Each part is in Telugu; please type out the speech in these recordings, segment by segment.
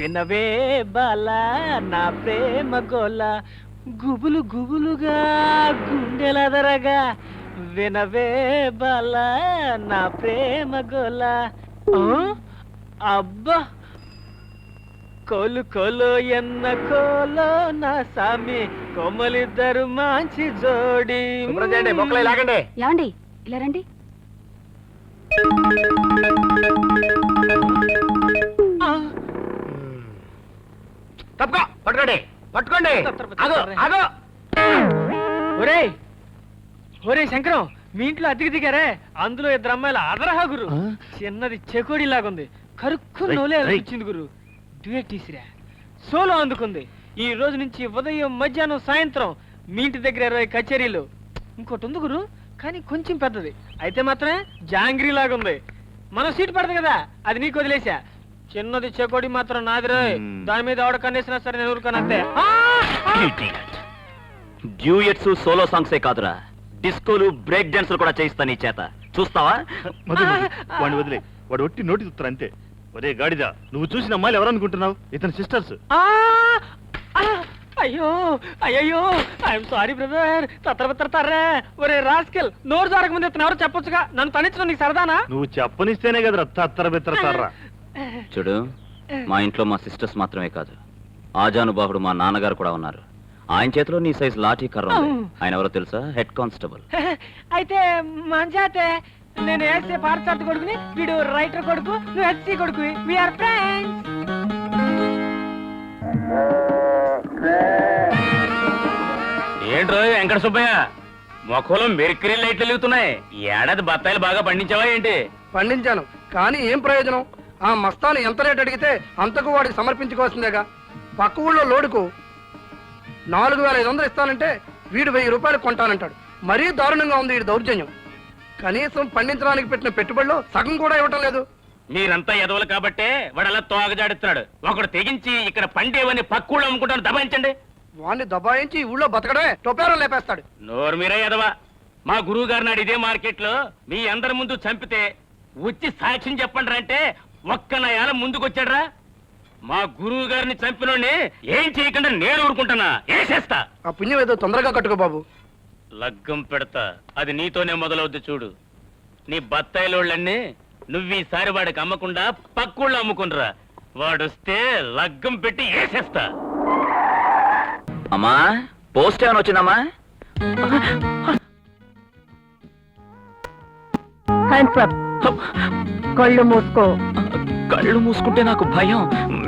వినవే బాల నా ప్రేమ గోల గుబులు గుబులుగా గుండెలదరగా వినవే బాల నా ప్రేమ గోల అబ్బా కోలు కోలో ఎన్న కోలో నా సామి కొమ్మలిద్దరు మంచి జోడి మొక్కలు లాగండి. ఏమండి ఇలా రండి. తప్పుకో పట్టుకోండి పట్టుకోండి. ఒరేయ్ ఒరేయ్ శంకరం, మీ ఇంట్లో అద్దెకి దిగారే, అందులో ఇద్దరు అమ్మాయిల అదరహా గురు. చిన్నది చెకోడి లాగుంది, కరుక్కు నోలే వచ్చింది గురు. డ్యూయట్ తీసిరా, సోలో అందుకుంది. ఈ రోజు నుంచి ఉదయం మధ్యాహ్నం సాయంత్రం మీ ఇంటి దగ్గర 20 కచేరీలు. ఇంకోటి ఉంది గురు, కానీ కొంచెం పెద్దది, అయితే మాత్రమే జాంగ్రీ లాగుంది. మనం సీటు పడదు కదా, అది నీకు వదిలేసా. చిన్నది చెకోడి మాత్రం నాదిరే, దాని మీద ఆవిడ కన్నేసినా సరే నేను ఊరుకోనంతే. డ్యూయట్స్ సోలో సాంగ్సే కాదురా, డిస్కోలు బ్రేక్ డాన్సులు కూడా చేయిస్తా నీ చేత, చూస్తావా? వాడిని వదిలే, వాడు ఒట్టి నోటి చూస్తారు అంతే. ఒరే గాడిదా, నువ్వు చూసిన అమ్మాయిలు ఎవరనుకుంటున్నావు? ఇతని సిస్టర్స్. అయ్యో అయ్యో ఐఎమ్ సారీ బ్రదర్. తత్తరబెత్తరతారా. ఒరే రాస్కెల్, నోరు జారక ముందు ఇతను ఎవరో చెప్పొచ్చుగా, నన్ను తనించడం నీకు సరదానా? నువ్వు చెప్పనిస్తేనే కదరా తత్తరబెత్తరతారా. చూడు, మా ఇంట్లో మా సిస్టర్స్ మాత్రమే కాదు, ఆజానుబాహుడు మా నాన్నగారు కూడా ఉన్నారు. ఆయన చేతిలో నీ సైజ్ లాఠీ కర్ర ఉంది. ఆయన ఎవరో తెలుసా? Head constable. అయితే మంచాతే, నేను ఎస్ఏ పార్థసారథి కొడుకుని, వీడు రైటర్ కొడుకు, నువ్వు హెచ్సి కొడుకు. We are friends. ఏంట్రో వెంకట సుబ్బయ్య, మొక్కలో మెరికరీ లైట్లు వెలుగుతున్నాయి. ఏడాది బత్తాయిలు బాగా పండించావా ఏంటి? పండించాను, కానీ ఏం ప్రయోజనం? ఆ మస్తాను ఎంత రేటు అడిగితే అంతకు వాడికి సమర్పించుకోవాల్సిందేగా. పక్క ఊళ్ళో లోడుకు 4500 ఇస్తానంటే వీడు 1000 రూపాయలు కొంటానంటాడు. మరీ దారుణంగా ఉంది వీడి దౌర్జన్యం. కనీసం పండించడానికి పెట్టిన పెట్టుబడిలో సగం కూడా ఇవ్వటం లేదు. మీరంతా ఎదవలు కాబట్టే వాడు అలా తోగజాడుతున్నాడు. ఒకడు తెగించి ఇక్కడ పండేవని పక్కూళ్ళు అమ్ముకుంటాను, దబాయించండి. వాడిని దబాయించి ఈ ఊళ్ళో బతకడమే టొపారం లేపేస్తాడు. నోరు మీరే ఎదవా. మా గురువు గారు నాడు ఇదే మార్కెట్ లో మీ అందరి ముందు చంపితే వచ్చి సాక్ష్యం చెప్పండి అంటే ఒక్క నయాల ముందుకొచ్చాడ్రా. మా గురువు గారిని చంపినోడిని ఏం చేయకుండా నేను ఊరుకుంటున్నా, ఏసేస్తా. ఆ పుణ్యం ఏదో తొందరగా కట్టుకో బాబు. లగ్గం పెడతా, అది నీతోనే మొదలవుద్ది చూడు. నీ బత్తాయిలోళ్ళన్నీ నువ్వీసారి వాడికి అమ్మకుండా పక్కూళ్ళు అమ్ముకుంటురా. వాడొస్తే లగ్గం పెట్టి ఏసేస్తా. అమ్మా, పోస్ట్ ఏమైనా వచ్చిందమ్మా? కళ్ళు మూసుకో. కళ్ళు మూసుకుంటే నాకు భయం,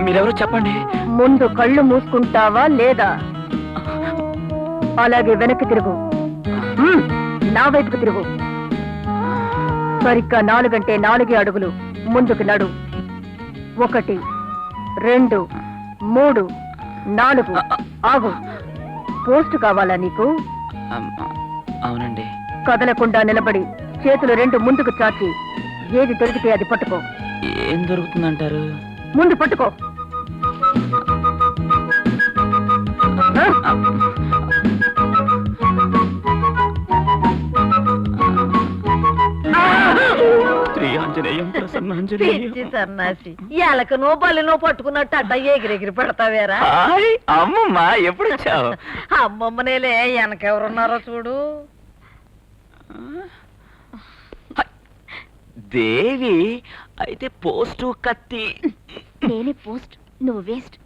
మీరెవరో చెప్పండి. ముందు కళ్ళు మూసుకుంటావా లేదా? అలాగే వెనక్కి తిరుగు. నా వైపుకు తిరుగు. సరిగ్గా 4 అంటే 4 అడుగులు ముందుకు నడు. 1 2 3 4. ఆగు. పోస్ట్ కావాలా నీకు? అవునండి. కదలకుండా నిలబడి చేతులు 2 ముందుకు చాచి ఏది దొరికితే అది పట్టుకో. ఏం దొరుకుతుందంటారు? ముందు పట్టుకో. సన్నాసి ఎలక నో బలినో పట్టుకున్నట్టు అడ్డ ఎగిరెగిరి పెడతావేరా? అమ్మమ్మా, ఎప్పుడు వచ్చావు? అమ్మమ్మనేలే, వెనకెవరున్నారో చూడు. దేవి, అయితే పోస్టు కత్తి. నేనే పోస్ట్, నువ్వు వేస్ట్.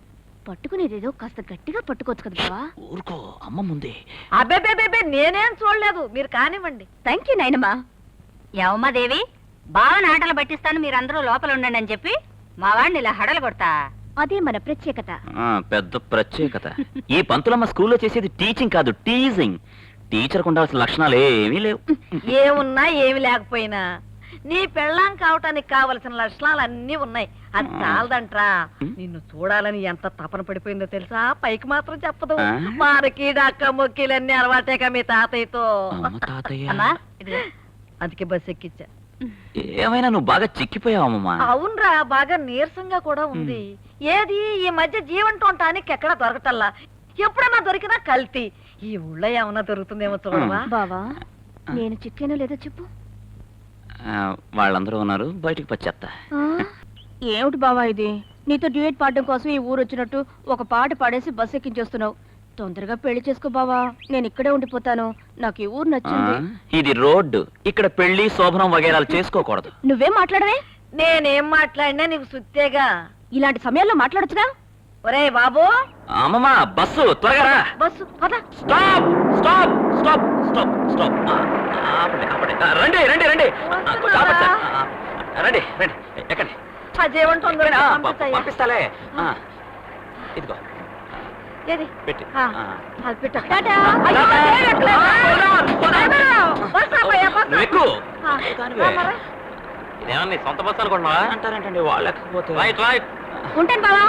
పట్టుకునేదేదో కాస్త గట్టిగా పట్టుకోవచ్చు కదా బావా. ఊరుకో, అమ్మ ముందే. అబ్బే నేనేం చూడలేదు, మీరు కానివ్వండి. Thank you నాయనమ్మా. యవమ్మా దేవి, బాగా నాటలు పట్టిస్తాను, మీరందరూ లోపల ఉండండి అని చెప్పి మా వాడిని ఇలా హడలు కొడతా. అదే మన ప్రత్యేకత. పెద్ద ప్రత్యేకత. ఈ పంతులమ్మ స్కూల్లో చేసేది టీచింగ్ కాదు, టీజింగ్. టీచర్కు ఉండాల్సిన లక్షణాలు ఏమీ లేవు. ఏమున్నా ఏమి లేకపోయినా నీ పెళ్ళాం కావటానికి కావలసిన లక్షణాలు అన్నీ ఉన్నాయి. అది చాలదంట్రా. నిన్ను చూడాలని ఎంత తపన పడిపోయిందో తెలుసా? పైకి మాత్రం చెప్పదు. మనకి డక్క మొక్కిలన్నీ అలవాటేగా మీ తాతయ్యతో. అమ్మా, అందుకే బస్ ఎక్కిచ్చా. ఏమైనా నువ్వు బాగా చిక్కిపోయావమ్మా. అవునరా, బాగా నీరసంగా కూడా ఉంది. ఏది ఈ మధ్య జీవంటోంటానికి ఎక్కడ దొరకటల్లా. ఎప్పుడన్నా దొరికినా కల్తీ. ఈ ఊళ్ళో ఏమన్నా దొరుకుతుందేమో చూడవా? బావా, నేను చిక్కానో లేదో చెప్పు. వాళ్ళందరూ ఉన్నారు, బయటికి వచ్చేస్తా. ఏమిటి బావా ఇది? నీతో డ్యూయట్ పాడడం కోసం ఈ ఊరు వచ్చినట్టు ఒక పాట పాడేసి బస్ ఎక్కించేస్తున్నావు. తొందరగా పెళ్లి చేసుకో బావా, నేను ఇక్కడే ఉండిపోతాను. నాకు ఈ ఊరు నచ్చింది. ఇది రోడ్డు, ఇక్కడ పెళ్లి శోభనం వగేరాలు చేసుకోకూడదు. నువ్వేం మాట్లాడవే? నేనేం మాట్లాడినా నీకు సుత్తేగా. ఇలాంటి సమయాల్లో మాట్లాడొచ్చుగా. ఒరేయ్ బాబు, అమ్మమ్మ బస్సు త్వరగా రా. బస్సు పద. Stop stop stop stop stop. ఆపండి ఆపండి. రండి రండి రండి. కొంచెం ఆపండి సార్. రండి రండి. ఎక్కండి. అదేమంటుందో పంపిస్తాలే. ఇదిగో ఏది? పెట్టి. అది పెట్టు. టాటా. అయ్యో, నేను ఎక్కలేను. Bus ఆపయ్యా, bus. నువ్వు ఎక్కు. ఆ, రా మరి. ఇదేమన్నా నీ సొంత బస్సు అనుకుంటున్నావా? అంటారేంటండి వాళ్ళు ఎక్కకపోతే. Right right. ఉంటాను బావా.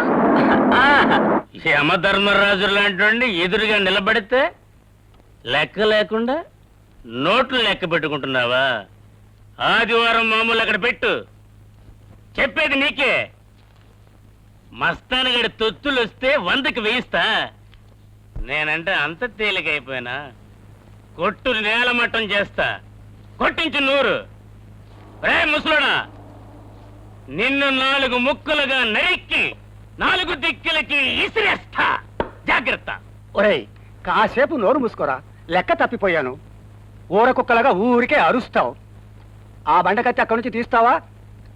యమధర్మరాజు లాంటి ఎదురుగా నిలబడితే లెక్క లేకుండా నోట్లు లెక్క పెట్టుకుంటున్నావా? ఆదివారం మామూలు అక్కడ పెట్టు. చెప్పేది నీకే. మస్తానగడి తొత్తులు వస్తే 100కి వేయిస్తా. నేనంటే అంత తేలికైపోయినా కొట్టు నేలమట్టం చేస్తా. కొట్టించు 100. రే ముసలోడా, నిన్ను 4 ముక్కలుగా నరికి 4 దిక్కులకి ఇసిరేస్తా. జాగ్రత్త. ఒరేయ్, కాసేపు నోరు మూసుకోరా. లెక్క తప్పిపోయాను. ఊర కుక్కలాగా ఊరికే అరుస్తావు. ఆ బండకత్తి అక్కడి నుంచి తీస్తావా?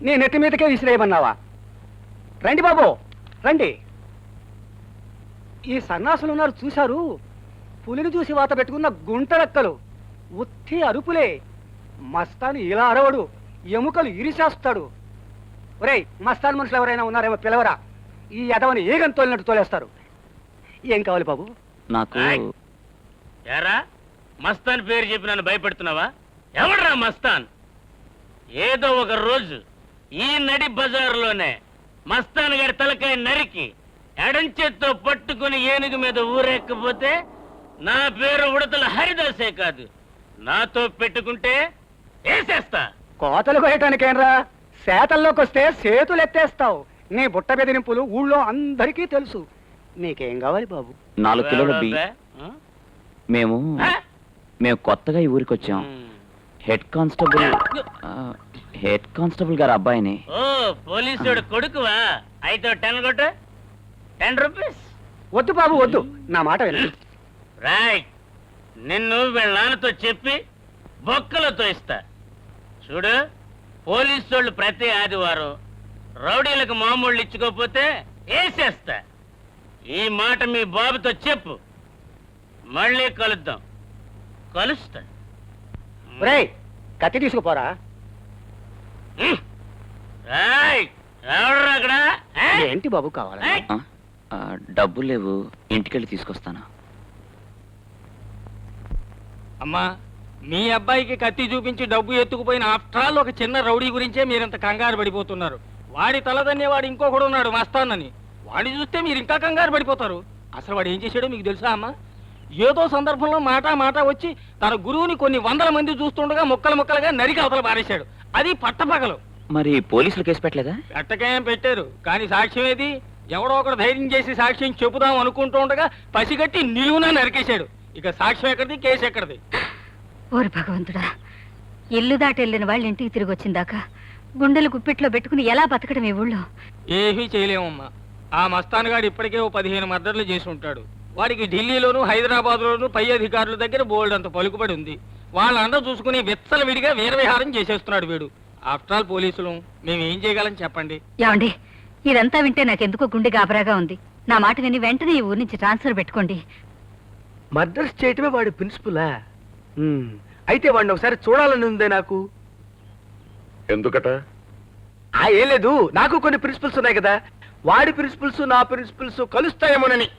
నీ నెత్తి మీదకే విసిరేయమన్నావా? రండి బాబు రండి. ఈ సన్నాసులు ఉన్నారు చూశారు. పులిని చూసి వాత పెట్టుకున్న గుంటలెక్కలు. ఉత్తి అరుపులే. మస్తాను ఇలా అరవడు, ఎముకలు ఇరిసేస్తాడు. ఒరేయ్, మస్తాన్ మనుషులు ఎవరైనా ఉన్నారేమో పిలవరా. ఈ యదవని ఏగం తోలినట్టు తోలేస్తారు. ఏం కావాలి బాబు? నాకు యారా మస్తాన్ పేరు చెప్పి నన్ను భయపెడుతున్నావా? ఎవడ్రా మస్తాన్? ఏదో ఒక రోజు ఈ నడి బజారులోనే మస్తాన్ గారి తలకాయ నరికి ఎడంచేత్తో పట్టుకుని ఏనుగు మీద ఊరెక్కపోతే నా పేరు ఉడతల హరిదాసే కాదు. నాతో పెట్టుకుంటే వేసేస్తా. కోతలు కోయటానికేనరా? శాతల్లోకి వస్తే చేతులు ఎత్తేస్తావు. నీ బుట్ట బెదిరింపులు ఊళ్ళో అందరికీ తెలుసు. నీకేం కావాలి బాబు? 4 కిలోల బి. ఆ? మేము ఆ? మేము కొత్తగా ఈ ఊరికి వచ్చాం. హెడ్ కానిస్టేబుల్ గారి అబ్బాయిని. ఓ పోలీసుడు కొడుకువా? అయితే 10 కొట్టు. 10 రూపీస్. వద్దు బాబు వద్దు, నా మాట విను. రైట్. నిన్ను వీళ్ళ నాన్నతో చెప్పి బొక్కలతో ఇస్తా. చూడు, పోలీసు వాళ్ళు ప్రతి ఆదివారం రౌడీలకు మామూళ్ళు ఇచ్చుకోకపోతే వేసేస్తా. ఈ మాట మీ బాబుతో చెప్పు. మళ్ళీ కలుద్దాం. కలుస్తా. ఒరేయ్, కత్తి తీసుకుపోరా. రైట్. ఎవరు అక్కడ? ఆ? ఏంటి బాబు కావాలా? ఏయ్! డబ్బులు లేవు, ఇంటికెళ్ళి తీసుకొస్తాను. అమ్మా, మీ అబ్బాయికి కత్తి చూపించి డబ్బు ఎత్తుకుపోయిన ఆఫ్టర్ ఆల్ ఒక చిన్న రౌడీ గురించే మీరింత కంగారు పడిపోతున్నారు. వాడి తలదన్నేవాడు ఇంకొకడు ఉన్నాడు మస్తానని. వాడిని చూస్తే మీరు ఇంకా కంగారు పడిపోతారు. అసలు వాడు ఏం చేశాడో మీకు తెలుసా అమ్మా? ఏదో సందర్భంలో మాట వచ్చి తన గురువుని కొన్ని 100 మంది చూస్తుండగా ముక్కలుగా నరికి అవతల పారేశాడు. అది పట్టపగలు. మరి పోలీసులు కేసు పెట్టలేదా? పెట్టకేం పెట్టారు, కానీ సాక్ష్యం ఏది? ఎవడో ఒకడు ధైర్యం చేసి సాక్ష్యం చెబుదాం అనుకుంటూ ఉండగా పసిగట్టి నిలువున నరికేశాడు. ఇక సాక్ష్యం ఎక్కడిది, కేసు ఎక్కడిది? ఓరి భగవంతుడా, ఇల్లు దాటి వెళ్ళిన వాళ్ళ ఇంటికి తిరిగి వచ్చిందాకా గుండెలు గుప్పిట్లో పెట్టుకుని ఎలా బతకడం ఈ ఊళ్ళో? ఏమీ చేయలేమమ్మా. ఆ మస్తాన్గాడు ఇప్పటికే ఓ 15 మర్డర్లు చేసి ఉంటాడు. వాడికి ఢిల్లీలోను హైదరాబాద్లోను పై అధికారుల దగ్గర బోల్డ్ అంత పలుకుబడి ఉంది. వాళ్ళ అండ చూసుకుని విచ్చలవిడిగా వీరవిహారం చేసేస్తున్నాడు వీడు. ఆఫ్టర్ ఆల్ పోలీసులు, మేము ఏం చేయగలం చెప్పండి? ఏమండి, ఇదంతా వింటే నాకెందుకో గుండె గాబరాగా ఉంది. నా మాట విని వెంటనే ఈ ఊరి నుంచి ట్రాన్స్ఫర్ పెట్టుకోండి. మర్డర్స్ చేయటమే వాడి ప్రిన్సిపులా? అయితే వాడిని ఒకసారి చూడాలని ఉందే నాకు. ఎందుకట? ఏం లేదు, నాకు కొన్ని ప్రిన్సిపల్స్ ఉన్నాయి కదా. వాడి ప్రిన్సిపల్స్ నా ప్రిన్సిపల్స్ కలుస్తాయేమోనని.